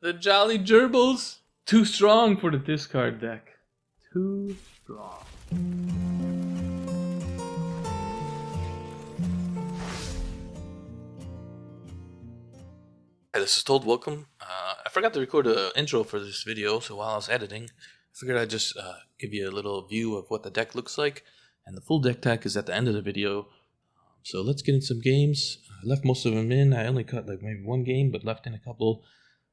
The Jolly Gerbils. Too strong for the discard deck. Too strong. Hey, this is Told. Welcome. I forgot to record an intro for this video, so while I was editing, I figured I'd just give you a little view of what the deck looks like, and the full deck tag is at the end of the video. So let's get in some games. I left most of them in. I only cut like maybe one game, but left in a couple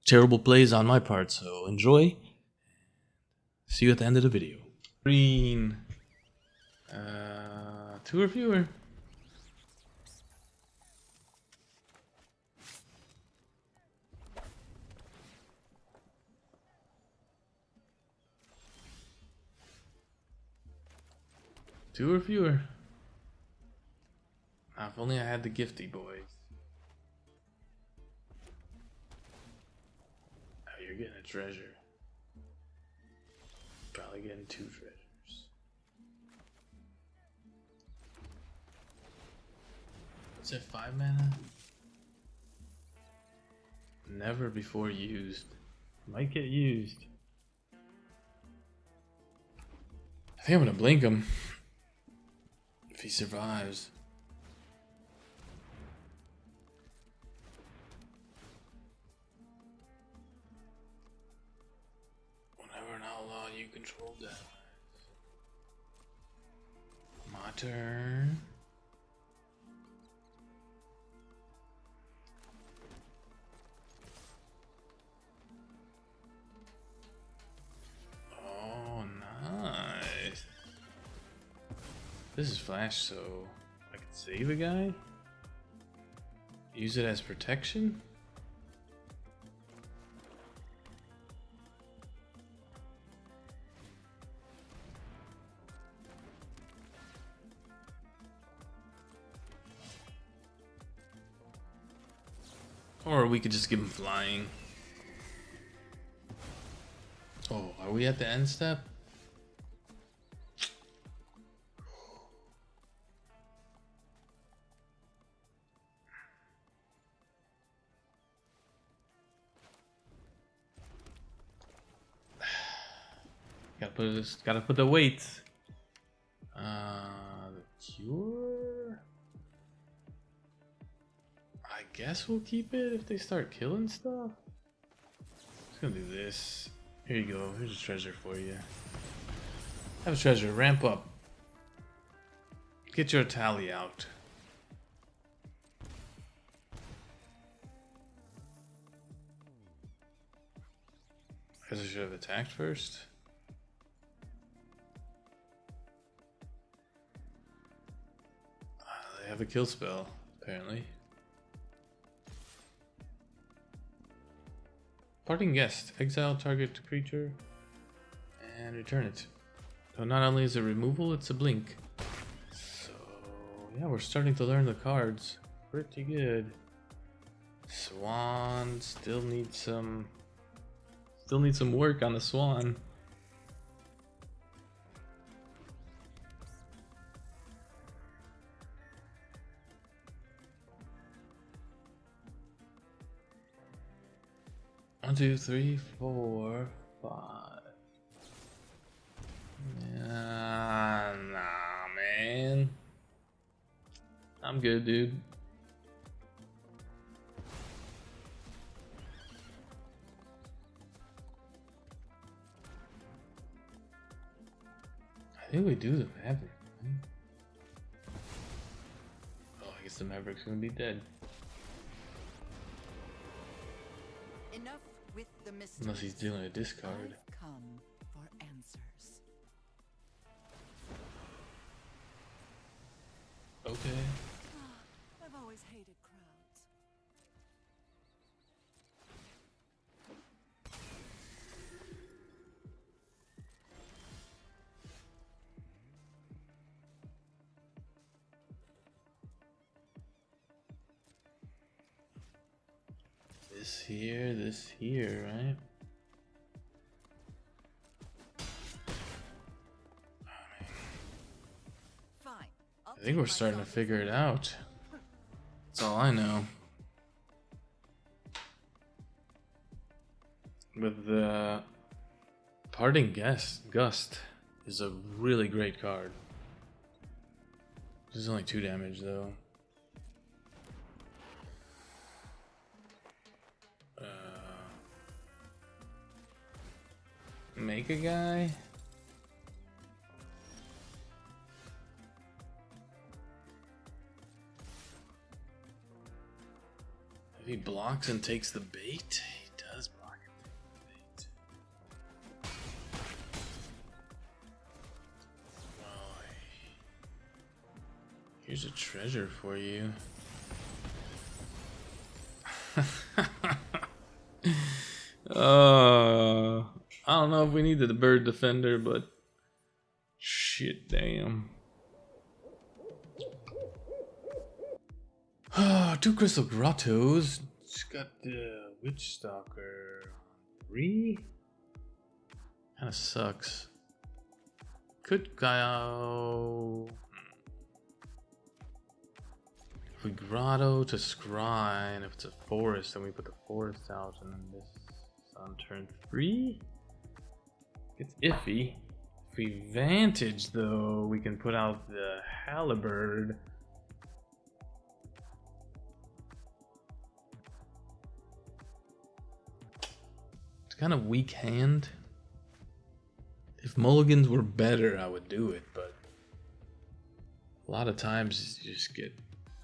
terrible plays on my part, so enjoy. See you at the end of the video. Green. 2 or fewer. Two or fewer. Now, if only I had the gifty boys. Oh, you're getting a treasure. Probably getting 2 treasures. What's that, 5 mana? Never before used. Might get used. I think I'm gonna blink him. If he survives. Whenever an outlaw, you control that. My turn. Oh, nice. This is flash, so I can save a guy? Use it as protection? Or we could just give him flying. Oh, are we at the end step? Gotta put the weights. The cure. I guess we'll keep it if they start killing stuff. Just gonna do this. Here you go. Here's a treasure for you. Have a treasure. Ramp up. Get your tally out. I guess I should have attacked first. They have a kill spell, apparently. Parting guest. Exile target creature and return it. So not only is it removal, it's a blink. So yeah, we're starting to learn the cards pretty good. Swan still needs some work on the Swan. One, 2, 3, 4, 5. Nah, man. I'm good, dude. I think we do the Maverick, right? Oh, I guess the Maverick's gonna be dead. Enough with the mysteries. Unless he's dealing a discard. I've come for answers. Okay. I've always hated crowds. This here, right? Fine. I think we're starting to figure it out. That's all I know. with the Parting Gust is a really great card. This is only 2 damage though. Make a guy. If he blocks and takes the bait, he does block and take the bait. Oh, here's a treasure for you. I don't know if we needed the Birb Defender, but shit, damn. 2 Crystal Grottos. It's got the Witch Stalker on 3. Kinda sucks. Could go. If we grotto to scry, and if it's a forest, then we put the forest out, and then this on turn 3. It's iffy. If we vantage though, we can put out the halberd. It's kind of weak hand. If mulligans were better, I would do it, but a lot of times you just get.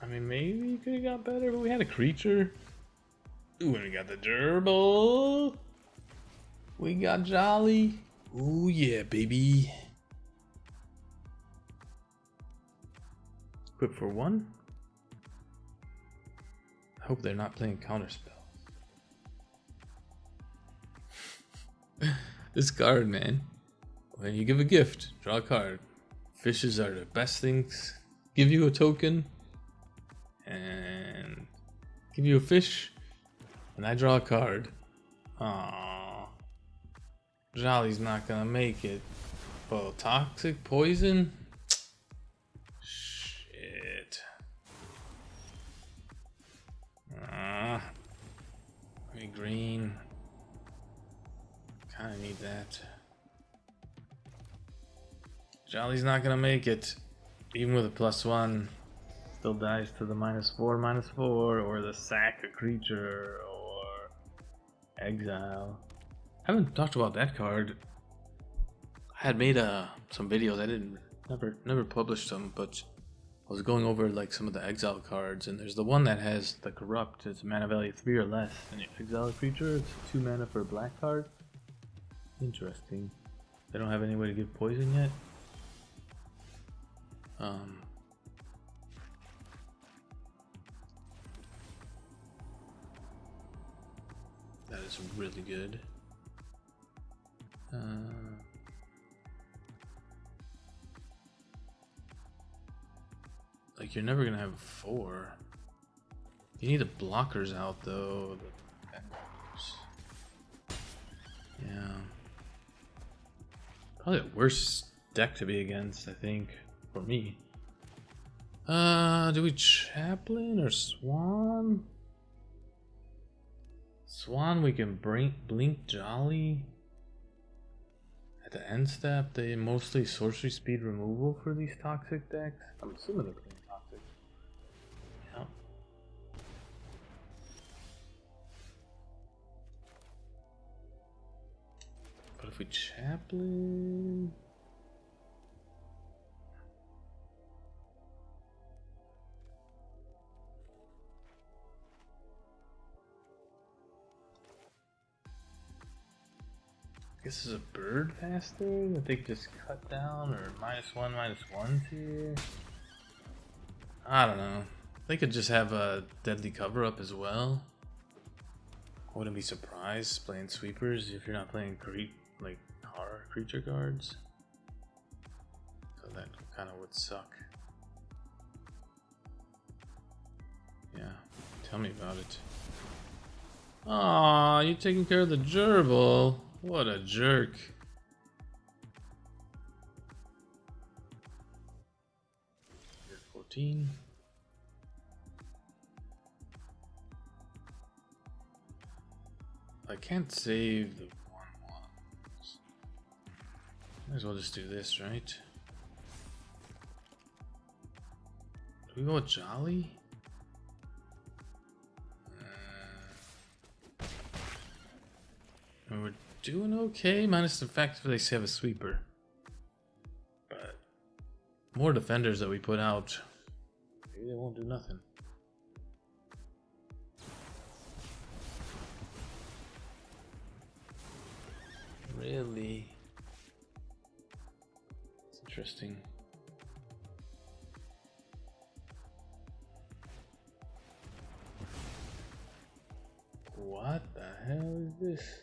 I mean, maybe you could have got better, but we had a creature. Ooh, and we got the gerbil. We got Jolly. Ooh, yeah, baby. Equip for 1. I hope they're not playing counterspell. This card, man. When you give a gift, draw a card. Fishes are the best things. Give you a token. And give you a fish. And I draw a card. Aww. Jolly's not gonna make it. Oh, toxic poison? Shit. Maybe green. Kinda need that. Jolly's not gonna make it. Even with a +1. Still dies to the -4/-4, or the sack a creature, or exile. I haven't talked about that card. I had made some videos. I never published them, but I was going over like some of the exile cards, and there's the one that has the corrupt. It's mana value 3 or less, and you exile a creature. It's 2 mana for a black card. Interesting. They don't have any way to give poison yet. That is really good. Like, you're never gonna have 4. You need the blockers out though. Yeah. Probably the worst deck to be against, I think, for me. Do we Chaplain or Swan? Swan, we can blink Jolly. At the end step, they mostly sorcery speed removal for these toxic decks. I'm assuming they're playing toxic. Yeah. But if we Chaplain... This is a bird faster that they just cut down, or -1/-1s here. I don't know. They could just have a deadly cover up as well. I wouldn't be surprised playing sweepers if you're not playing like horror creature cards. So that kind of would suck. Yeah, tell me about it. Aw, you taking care of the gerbil. What a jerk. You're 14. I can't save the 1/1s. Might as well just do this, right? Do we go with Jolly? We're doing okay, minus the fact that they have a sweeper. But more defenders that we put out, maybe they won't do nothing. Really? It's interesting. What the hell is this?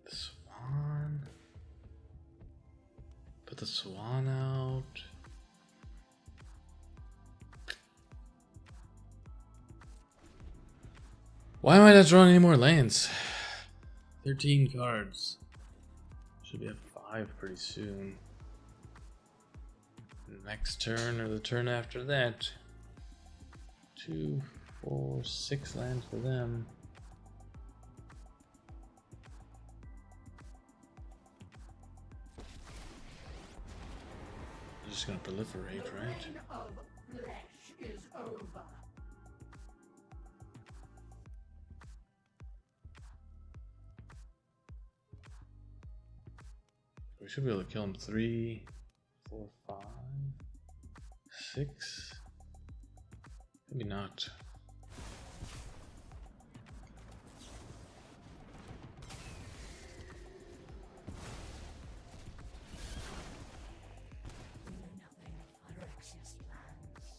The Swan. Put the Swan out. Why am I not drawing any more lands? 13 cards. Should be at 5 pretty soon. Next turn or the turn after that. 2, 4, 6 lands for them. They're just gonna proliferate, right? The reign of flesh is over. We should be able to kill him 3, 4, 5, 6. Maybe not. Nothing of Phyrexia's plans.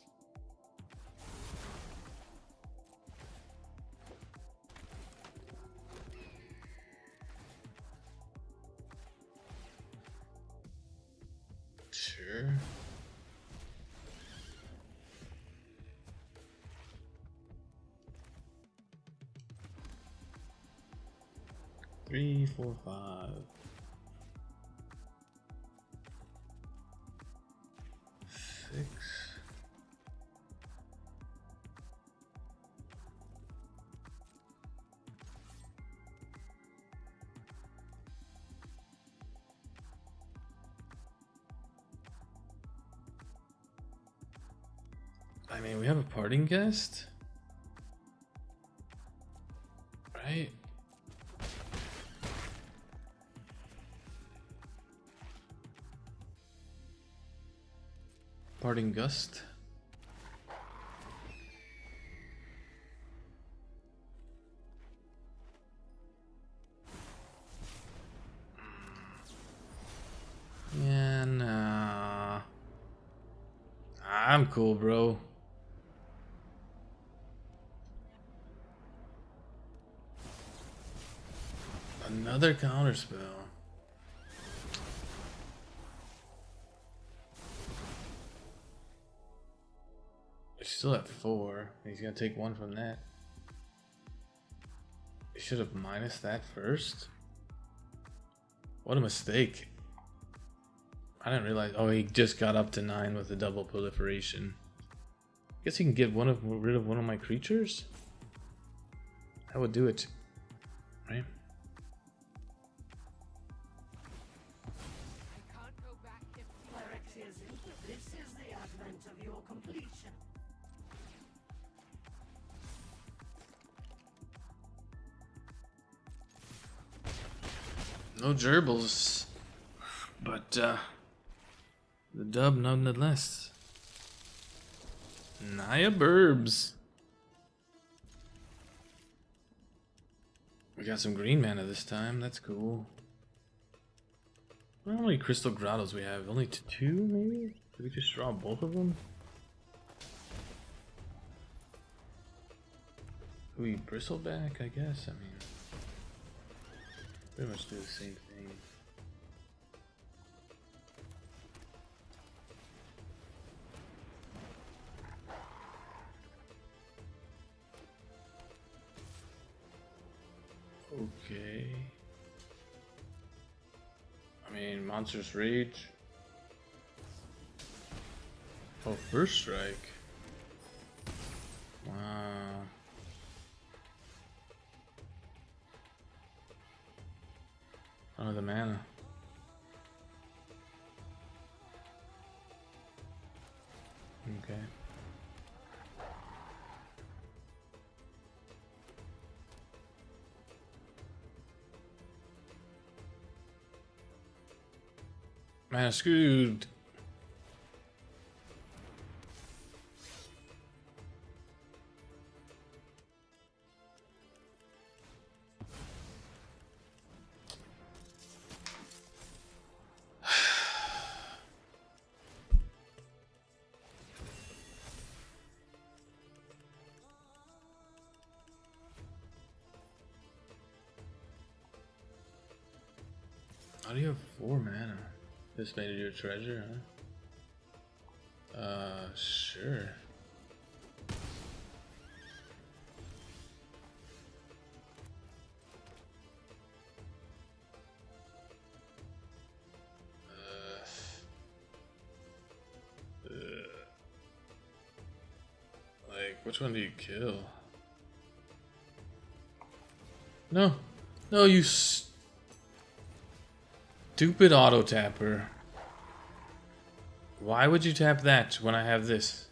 Sure. Three, 4, 5, 6. I mean, we have a parting guest, right? Parting gust. Yeah, nah. I'm cool, bro. Another counter spell. He's still at 4. He's gonna take 1 from that. He should have minus that first. What a mistake. I didn't realize. Oh, he just got up to 9 with the double proliferation. Guess he can get rid of one of my creatures. That would do it, right? I can't go back if Phyrexia's in. This is the advent of your completion. No gerbils, but the dub nonetheless. Naya Burbs. We got some green mana this time. That's cool. How many crystal grottos we have? Only 2, maybe? Did we just draw both of them? We bristleback, I guess. I mean, pretty much do the same thing. Okay. mean, Monstrous Rage. Oh, First Strike. Wow. Oh, the mana. Okay. Man, screwed. How do you have 4 mana? This made it your treasure, huh? Sure. Like, which one do you kill? No. No, you stupid auto tapper. Why would you tap that when I have this?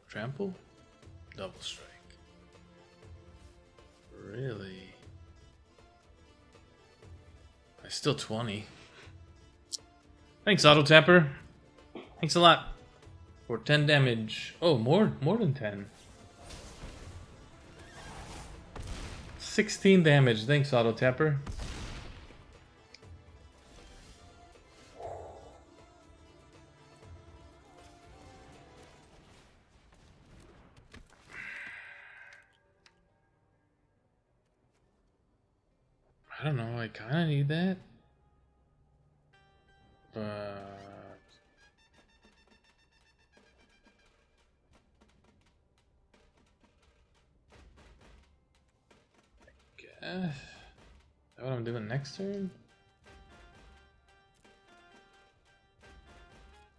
Trample? Double strike. Really? I still 20. Thanks, auto tapper. Thanks a lot. For 10 damage. Oh, more than 10. 16 damage. Thanks, auto tapper. I don't know, I kinda need that. But is that what I'm doing next turn?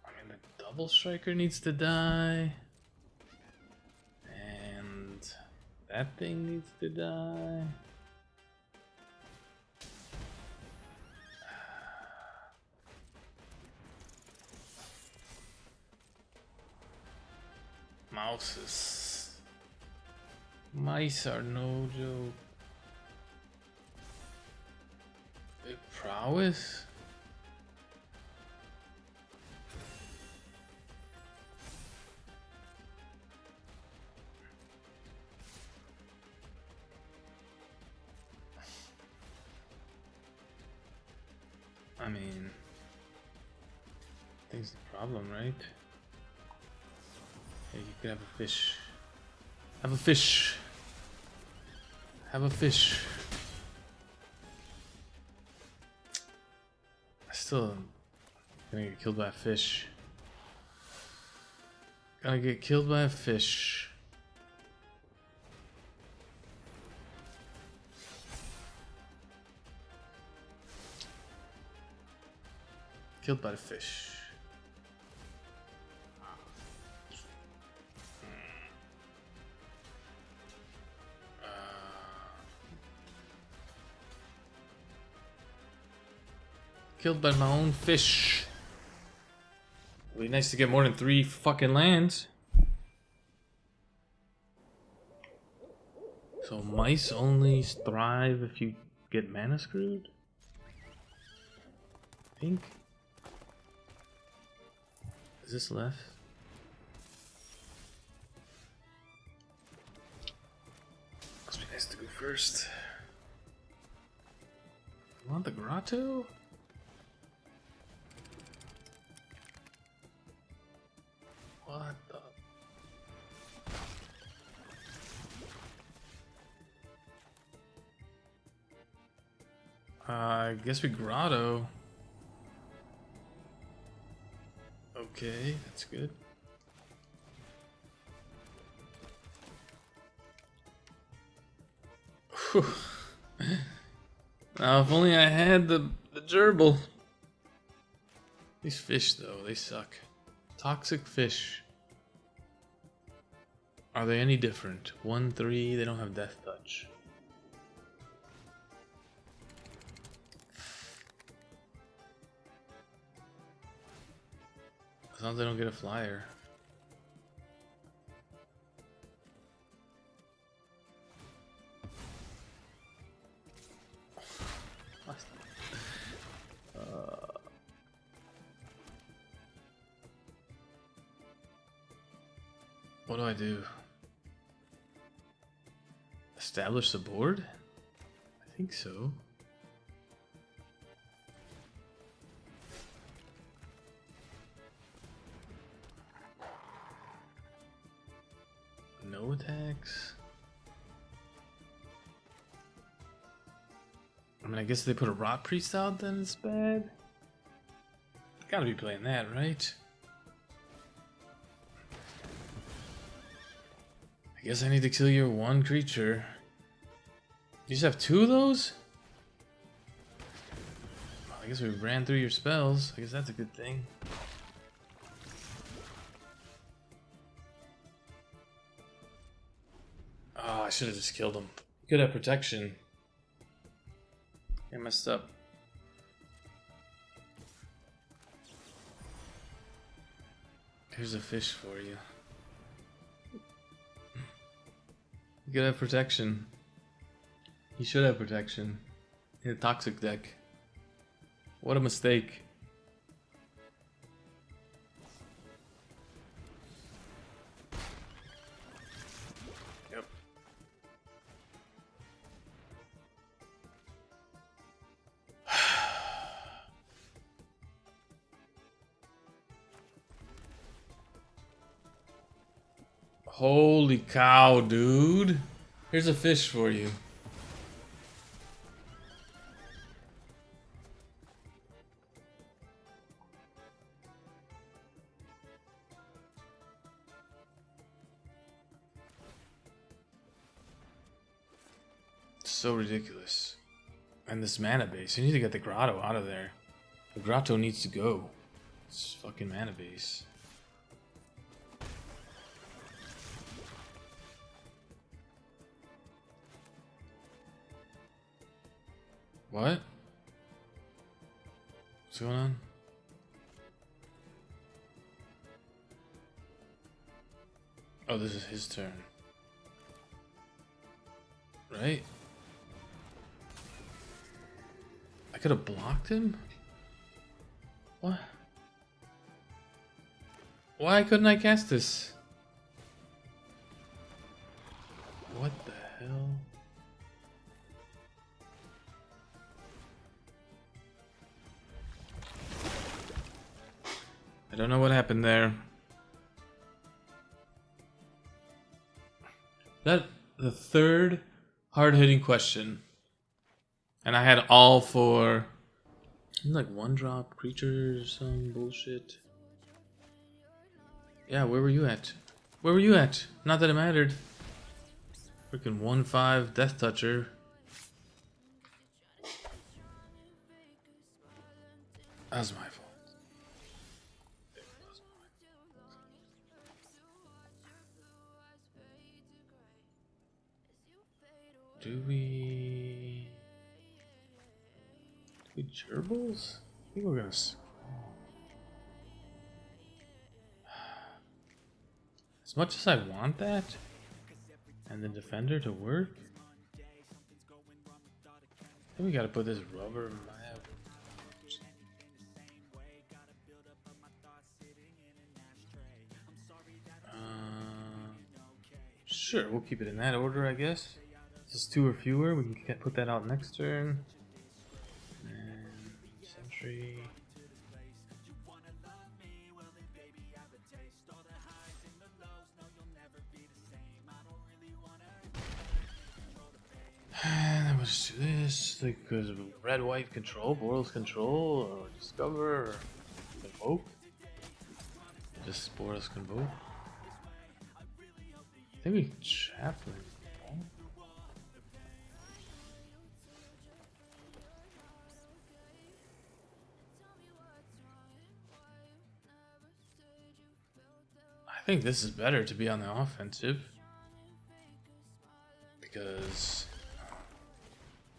I mean, the double striker needs to die. And that thing needs to die. Mouses. Mice are no joke. Big prowess? I mean, I think it's the problem, right? Hey, you could have a fish. Have a fish. Have a fish. I still gonna get killed by a fish. Gonna get killed by a fish. Killed by the fish. Killed by my own fish. It'd be nice to get more than 3 fucking lands. So mice only thrive if you get mana screwed? I think. Is this left? Must be nice to go first. You want the grotto? What the? I guess we grotto. Okay, that's good. Whew. Now, if only I had the gerbil. These fish, though, they suck. Toxic fish. Are they any different? 1-3, they don't have death touch. As long as I don't get a flyer. What do I do? Establish the board? I think so. No attacks. I mean, I guess they put a Rot Priest out, then it's bad. Gotta be playing that, right? I guess I need to kill your one creature. You just have 2 of those? Well, I guess we ran through your spells. I guess that's a good thing. Oh, I should have just killed him. You could have protection. I messed up. Here's a fish for you. You could have protection. You should have protection. In a toxic deck. What a mistake. Yep. Holy cow, dude. Here's a fish for you. So ridiculous. And this mana base. You need to get the grotto out of there. The grotto needs to go. It's fucking mana base. What? What's going on? Oh, this is his turn. Right? I could have blocked him? What? Why couldn't I cast this? What the hell? I don't know what happened there. That the third hard-hitting question, and I had all 4. Like 1-drop creatures or some bullshit. Yeah, where were you at? Where were you at? Not that it mattered. Freaking 1/5 Death Toucher. That was my fault. Do we gerbils? I think we're gonna. As much as I want that, and the defender to work, I think we gotta put this rubber map. Sure, we'll keep it in that order, I guess. This is 2 or fewer. We can put that out next turn. And Sentry. And then we'll just do this because of red-white control, Boros control, or discover, or invoke. this Boros can vote. I think we Chaplain. I think this is better to be on the offensive because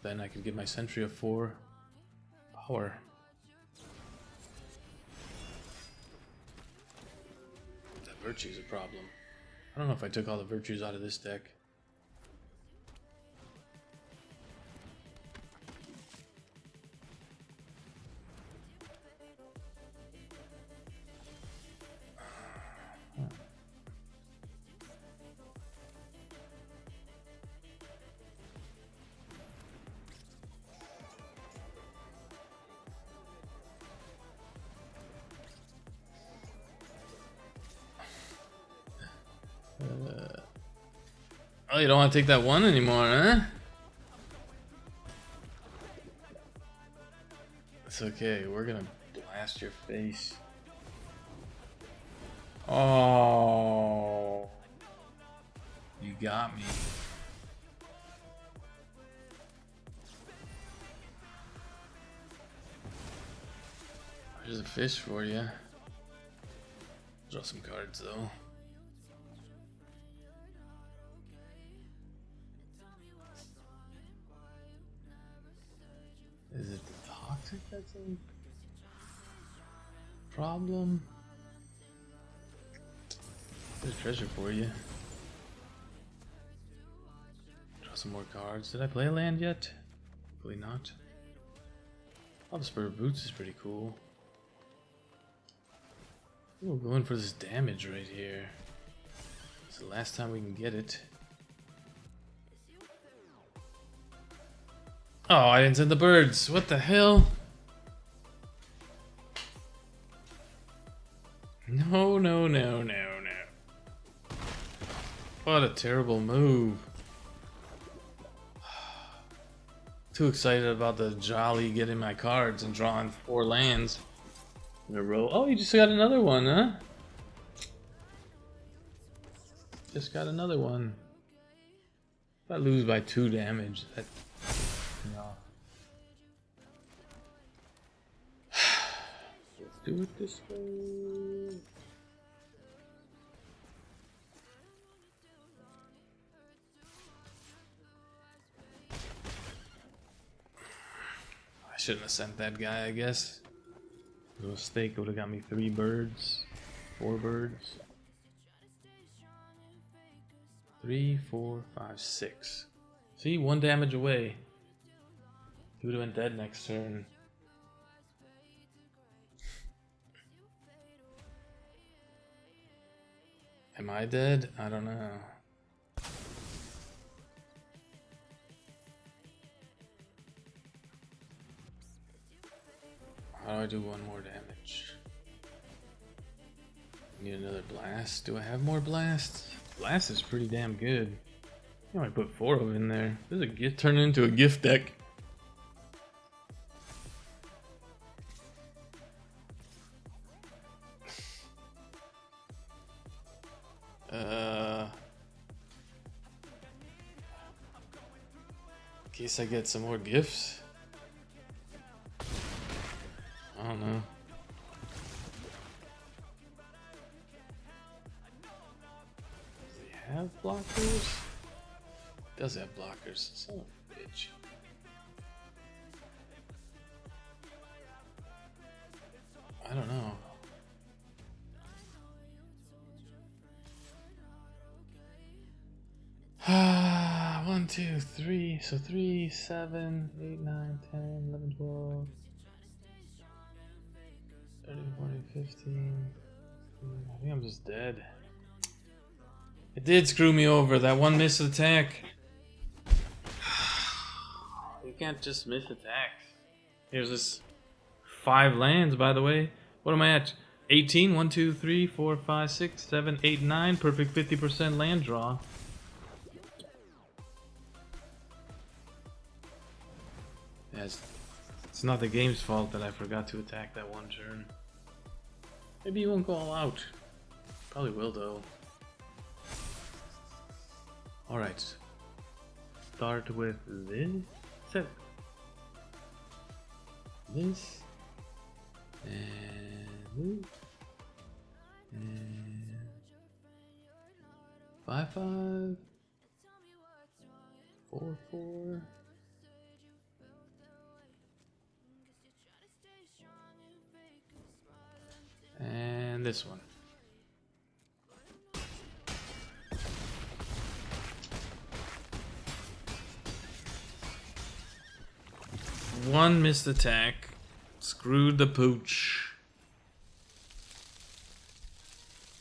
then I can give my sentry a 4 power. That virtue's a problem. I don't know if I took all the virtues out of this deck. Oh, you don't want to take that one anymore, huh? It's okay, we're gonna blast your face. Oh, you got me. There's a fish for you. Draw some cards though. Is it the toxic that's a problem? There's treasure for you. Draw some more cards. Did I play a land yet? Hopefully not. Oh, the Spur of Boots is pretty cool. We're going for this damage right here. It's the last time we can get it. Oh, I didn't send the birds. What the hell? No, no, no, no, no. What a terrible move. Too excited about the jolly getting my cards and drawing 4 lands in a row. Oh, you just got another one, huh? Just got another one. If I lose by 2 damage, that... No. Let's do it this way. I shouldn't have sent that guy, I guess. A mistake would have got me 3 birds, 4 birds. 3, 4, 5, 6. See, 1 damage away. He would have been dead next turn. Am I dead? I don't know. How do I do 1 more damage? Need another blast. Do I have more blasts? Blast is pretty damn good. I might put 4 of them in there. This is a gift, turn into a gift deck. In case I get some more gifts. I don't know. Does he have blockers? He does have blockers. Son of a bitch. I don't know. Ah, 1, 2, 3. So 3, 7, 8, 9, 10, 11, 12, 13, 14, 15. I think I'm just dead. It did screw me over. That one missed attack. You can't just miss attacks. Here's this 5 lands, by the way. What am I at? 18? 1, 2, 3, 4, 5, 6, 7, 8, 9. Perfect 50% land draw. Yes, it's not the game's fault that I forgot to attack that one turn. Maybe he won't go all out. Probably will though. Alright. Start with this. This. And this. And 5-5. 4-4. And this one. One missed attack. Screwed the pooch.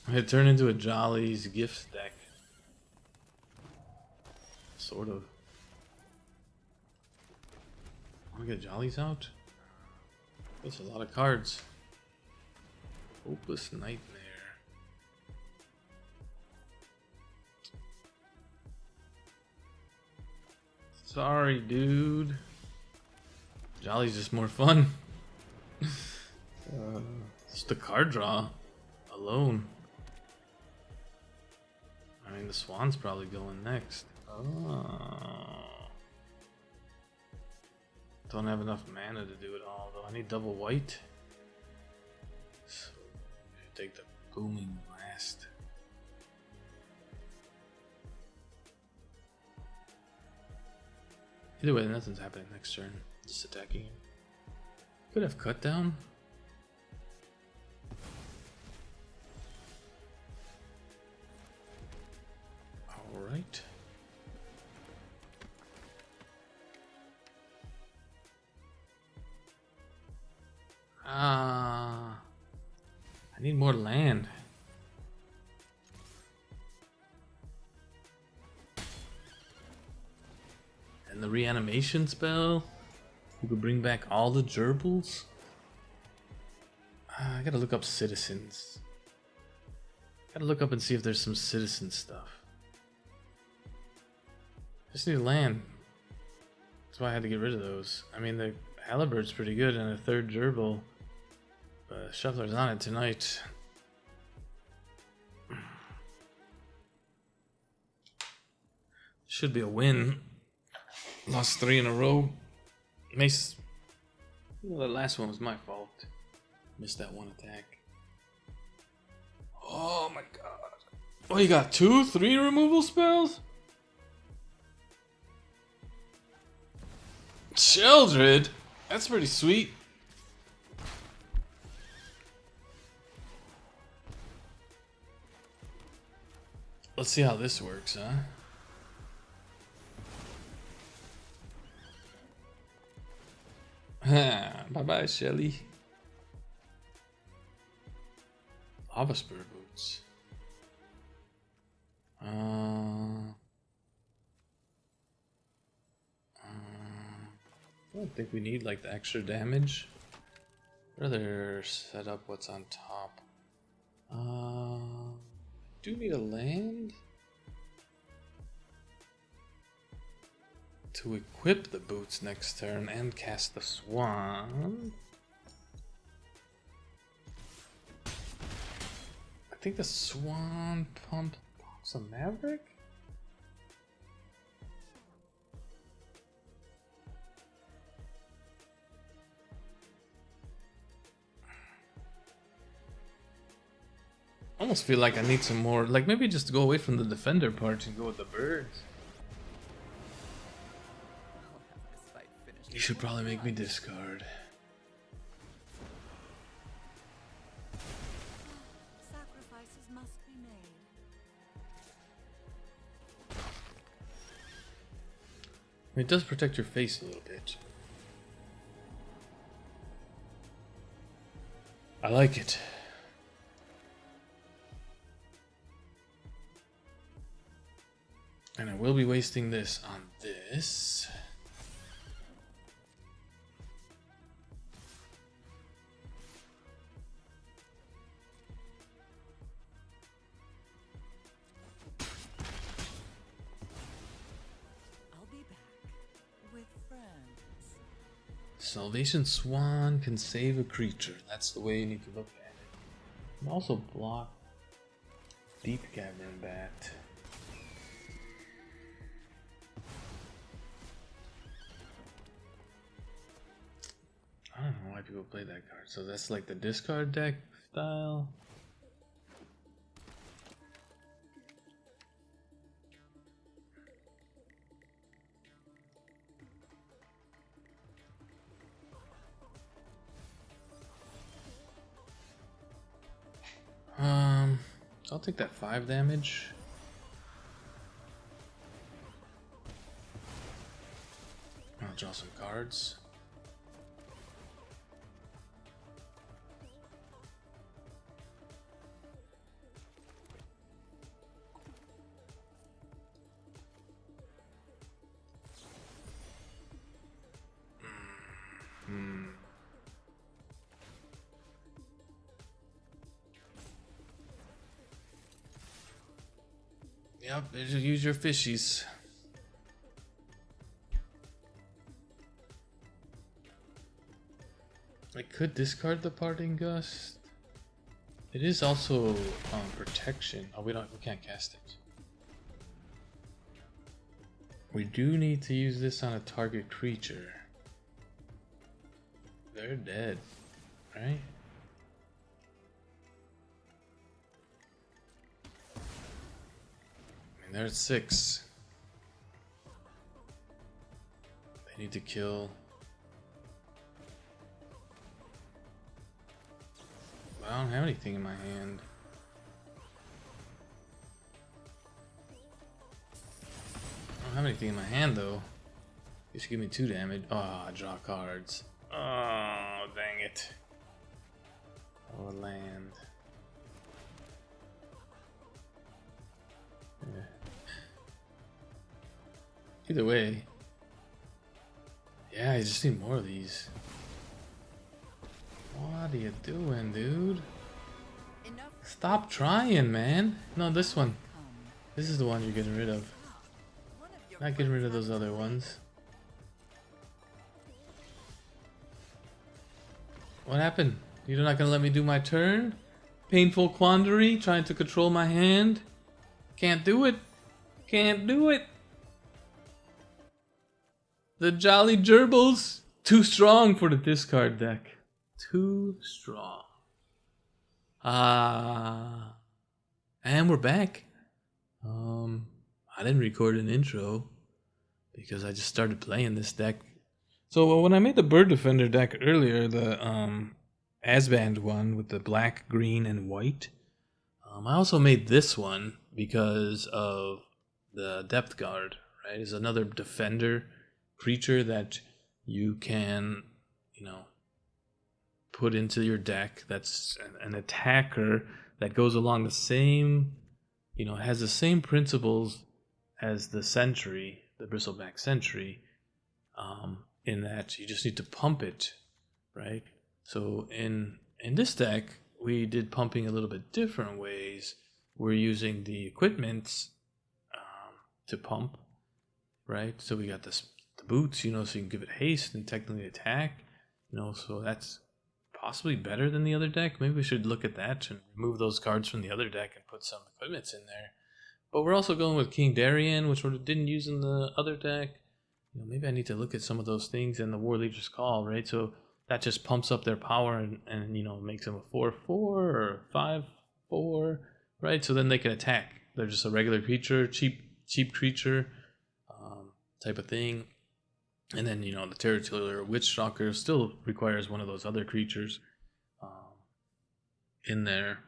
It turned into a Jolly's gift deck. Sort of. Want to get Jollies out? That's a lot of cards. Hopeless Nightmare. Sorry, dude. Jolly's just more fun. Just the card draw alone. I mean, the Swan's probably going next. Oh. Don't have enough mana to do it all, though. I need double white. So, take the Booming Blast. Either way, nothing's happening next turn. Just attacking him. Could have cut down. Alright. I need more land. And the reanimation spell. You could bring back all the gerbils. I gotta look up citizens. Gotta look up and see if there's some citizen stuff. Just need land. That's why I had to get rid of those. I mean, the Haliburt's pretty good and a third gerbil. But Shuffler's on it tonight. Should be a win. Lost 3 in a row. Mace. Well, the last one was my fault. Missed that one attack. Oh my god. Oh, you got 2, 3 removal spells? Sheldred? That's pretty sweet. Let's see how this works, huh? Bye-bye, Shelly. Lava Spur Boots. I don't think we need like the extra damage. Rather set up what's on top. Do need a land to equip the boots next turn and cast the Swan. I think the Swan pumps a Maverick. I almost feel like I need some more, like maybe just go away from the defender part and go with the birds. You should probably make me discard. Sacrifices must be made. It does protect your face a little bit. I like it. And I will be wasting this on this. I'll be back with friends. Salvation Swan can save a creature. That's the way you need to look at it. And also block. Deep Cavern Bat. I don't know why people play that card. So that's like the discard deck style. So I'll take that 5 damage. I'll draw some cards. Yep, just use your fishies. I could discard the Parting Gust. It is also protection. Oh, we can't cast it. We do need to use this on a target creature. They're dead, right? They're at 6. They need to kill. But I don't have anything in my hand. I don't have anything in my hand though. Just give me 2 damage. Oh, draw cards. Oh, dang it. Oh, land. Yeah. Either way. Yeah, I just need more of these. What are you doing, dude? Stop trying, man. No, this one. This is the one you're getting rid of. Not getting rid of those other ones. What happened? You're not gonna let me do my turn? Painful quandary, trying to control my hand? Can't do it. Can't do it. The Jolly Gerbils. Too strong for the discard deck. Too strong. And we're back. I didn't record an intro because I just started playing this deck. So when I made the Birb Defender deck earlier, the Asband one with the black, green, and white, I also made this one because of the Depth Guard, right? It's another defender creature that you can, put into your deck. That's an attacker that goes along the same, has the same principles as the Sentry, the Bristleback Sentry, in that you just need to pump it, right? So in this deck, we did pumping a little bit different ways. We're using the equipment to pump, right? So we got the boots, so you can give it haste and technically attack, so that's possibly better than the other deck. Maybe we should look at that and remove those cards from the other deck and put some equipments in there. But we're also going with King Darien, which we didn't use in the other deck. Maybe I need to look at some of those things in the War Leader's Call, right? So that just pumps up their power and makes them a 4/4 or 5/4, right? So then they can attack. They're just a regular creature, cheap creature type of thing. And then, the Territorial Witch Stalker still requires one of those other creatures in there.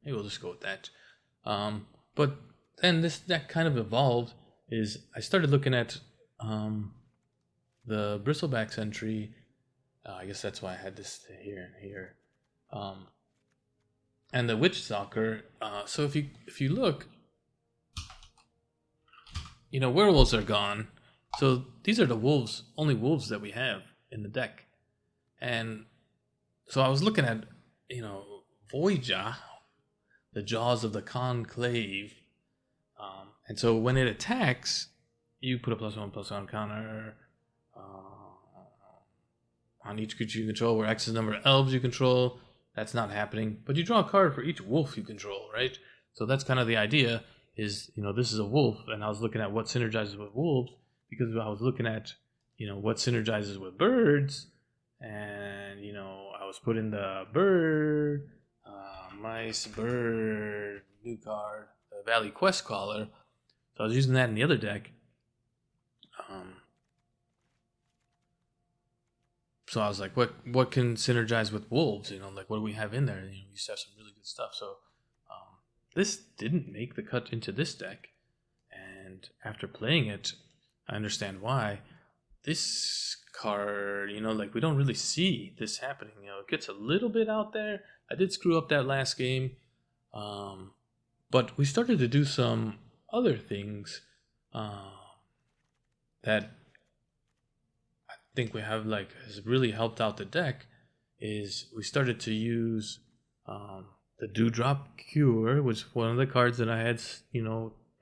Maybe we'll just go with that. But then this deck kind of evolved. I started looking at the Bristleback Sentry. I guess that's why I had this here and here. And the Witch Stalker. So if you look, werewolves are gone. So these are the only wolves that we have in the deck. And so I was looking at, Voyager, the Jaws of the Conclave. And so when it attacks, you put a +1/+1 counter on each creature you control, where X is the number of elves you control. that's not happening. But you draw a card for each wolf you control, right? So that's kind of the idea. Is this is a wolf, and I was looking at what synergizes with wolves because I was looking at what synergizes with birds, and I was putting the bird, mice, bird, new card, the Valley Quest Caller. So I was using that in the other deck. So I was like, what can synergize with wolves? Like what do we have in there? We used to have some really good stuff. So this didn't make the cut into this deck. And after playing it, I understand why. This card, like we don't really see this happening. It gets a little bit out there. I did screw up that last game. But we started to do some other things that I think we have has really helped out the deck. Is we started to use the Dewdrop Cure, which is one of the cards that I had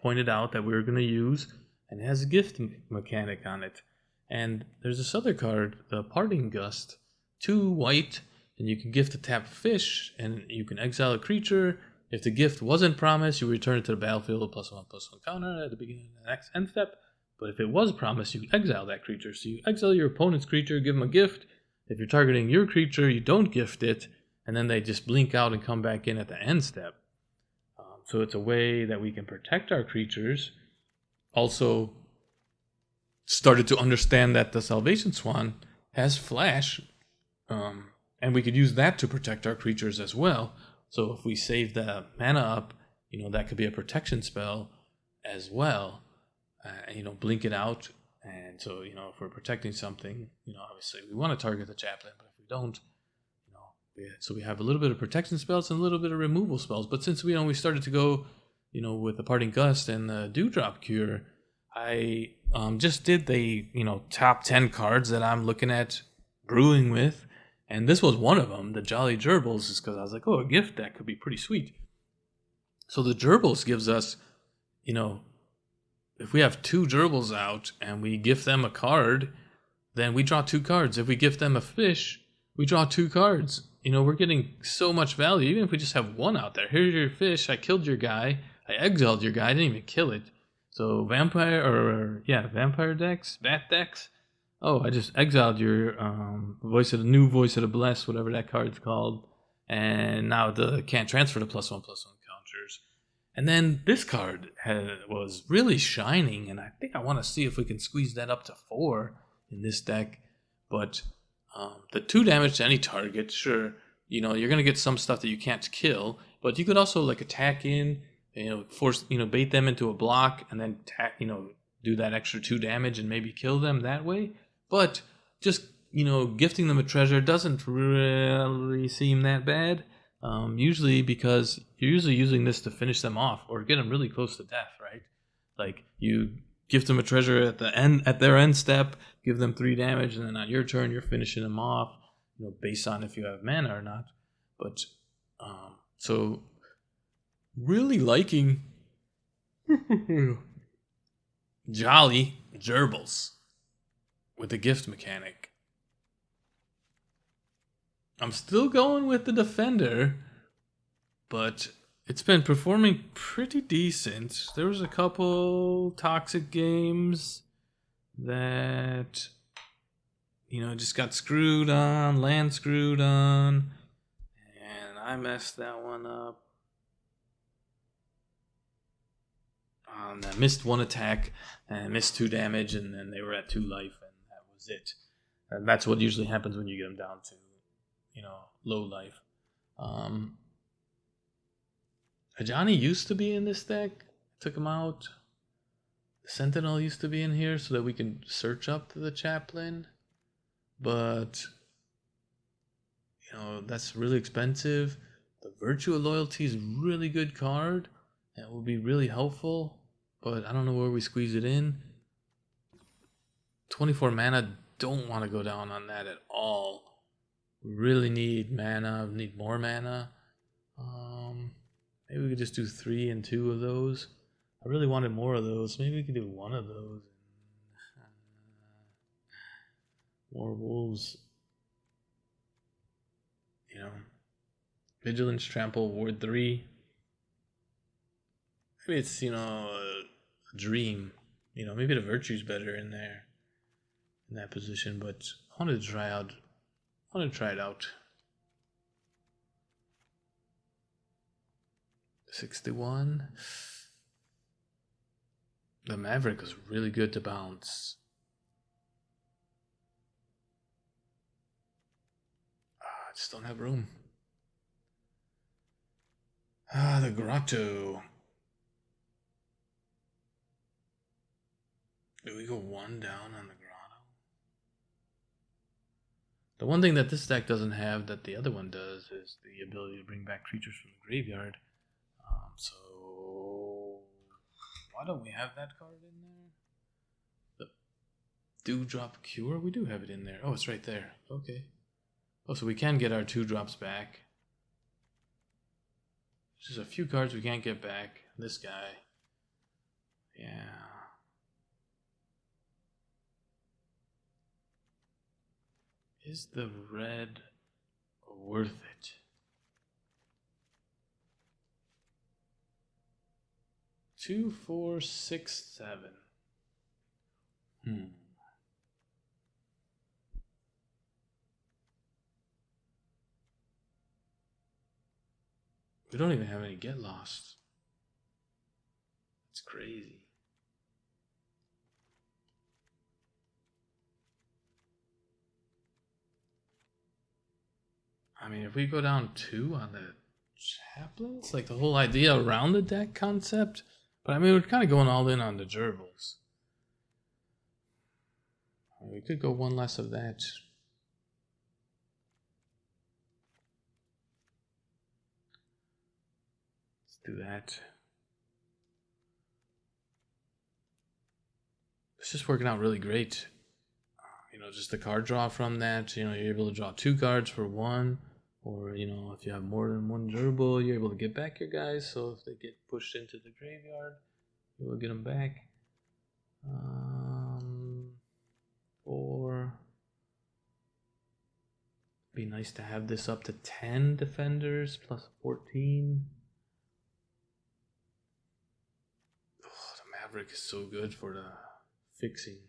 pointed out that we were going to use, and it has a gift mechanic on it. And there's this other card, the Parting Gust, 2 white, and you can gift a tap fish, and you can exile a creature. If the gift wasn't promised, you return it to the battlefield with +1/+1 counter at the beginning of the next end step. But if it was promised, you exile that creature. So you exile your opponent's creature, give them a gift. If you're targeting your creature, you don't gift it, and then they just blink out and come back in at the end step. So it's a way that we can protect our creatures. Also, started to understand that the Salvation Swan has flash, and we could use that to protect our creatures as well. So if we save the mana up, that could be a protection spell as well. And blink it out. And so, if we're protecting something, obviously we want to target the chaplain, but if we don't, so we have a little bit of protection spells and a little bit of removal spells. But since we started to go, with the Parting Gust and the Dewdrop Cure, I just did the top 10 cards that I'm looking at brewing with, and this was one of them. The Jolly Gerbils is because I was like, a gift deck could be pretty sweet. So the Gerbils gives us, if we have 2 gerbils out and we gift them a card, then we draw 2 cards. If we gift them a fish, we draw 2 cards. We're getting so much value, even if we just have 1 out there. Here's your fish. I killed your guy. I exiled your guy. I didn't even kill it. So vampire decks, bat decks. Oh, I just exiled your Voice of the Blessed, whatever that card's called. And now the can't transfer to +1/+1 counters. And then this card was really shining, and I think I want to see if we can squeeze that up to 4 in this deck. But the 2 damage to any target, sure, you're going to get some stuff that you can't kill, but you could also attack in, force, bait them into a block, and then do that extra 2 damage and maybe kill them that way. But just, gifting them a treasure doesn't really seem that bad. Usually because you're usually using this to finish them off or get them really close to death, right? Like you gift them a treasure at their end step, give them 3 damage, and then on your turn you're finishing them off, based on if you have mana or not. But so really liking Jolly Gerbils with the gift mechanic. I'm still going with the Defender, but it's been performing pretty decent. There was a couple toxic games that, just got screwed on, land screwed on, and I messed that one up. I missed 1 attack and missed 2 damage, and then they were at 2 life, and that was it. And that's what usually happens when you get them down to low life. Ajani used to be in this deck. Took him out. The Sentinel used to be in here so that we can search up the Chaplain. But, that's really expensive. The Virtue of Loyalty is a really good card. It will be really helpful. But I don't know where we squeeze it in. 24 mana, don't want to go down on that at all. We really need mana, need more mana. Maybe we could just do 3 and 2 of those. I really wanted more of those. Maybe we could do 1 of those. More wolves. Vigilance, Trample, Ward 3. Maybe it's, you know, a dream. You know, maybe the Virtue's better in there, in that position, but I wanted to try it out. 61. The Maverick was really good to bounce. I just don't have room. The Grotto. Do we go one down on the Grotto? The one thing that this deck doesn't have that the other one does is the ability to bring back creatures from the graveyard. So why don't we have that card in there? The Dewdrop Cure? We do have it in there. Oh, it's right there. Okay. Oh, so we can get our 2-drops back. There's just a few cards we can't get back. This guy. Yeah. Is the red worth it? Two, 4, 6, 7. We don't even have any Get Lost. It's crazy. I mean, if we go down 2 on the Chaplains, like the whole idea around the deck concept, but I mean, we're kind of going all in on the gerbils. We could go one less of that. Let's do that. It's just working out really great. You know, just the card draw from that. You know, you're able to draw 2 cards for 1. Or, you know, if you have more than 1 gerbil, you're able to get back your guys. So if they get pushed into the graveyard, you'll get them back. 4. Be nice to have this up to 10 defenders plus 14. Oh, the Maverick is so good for the fixing.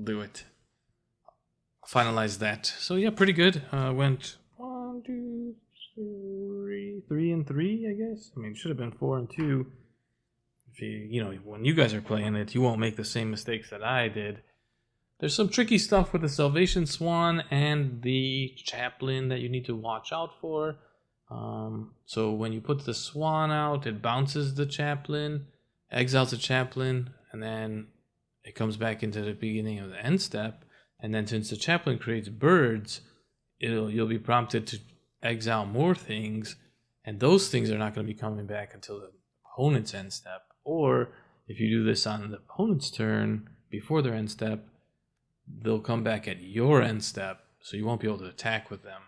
Do it. Finalize that. So yeah, pretty good. Went 1, 2, 3 and 3, I guess. I mean, it should have been 4 and 2. If you know, when you guys are playing it, you won't make the same mistakes that I did. There's some tricky stuff with the Salvation Swan and the Chaplain that you need to watch out for. So when you put the Swan out, it bounces the Chaplain, exiles the Chaplain, and then it comes back into the beginning of the end step. And then since the Chaplain creates birds, you'll be prompted to exile more things, and those things are not going to be coming back until the opponent's end step. Or if you do this on the opponent's turn before their end step, they'll come back at your end step, so you won't be able to attack with them.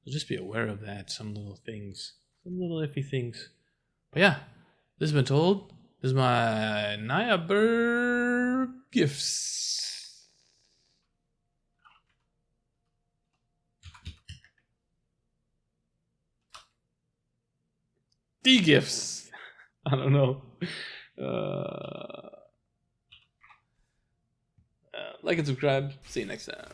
So just be aware of that. Some little things, some little iffy things. But yeah, this has been told. This is my Naya Birb gifts. D-gifts. I don't know. Like and subscribe. See you next time.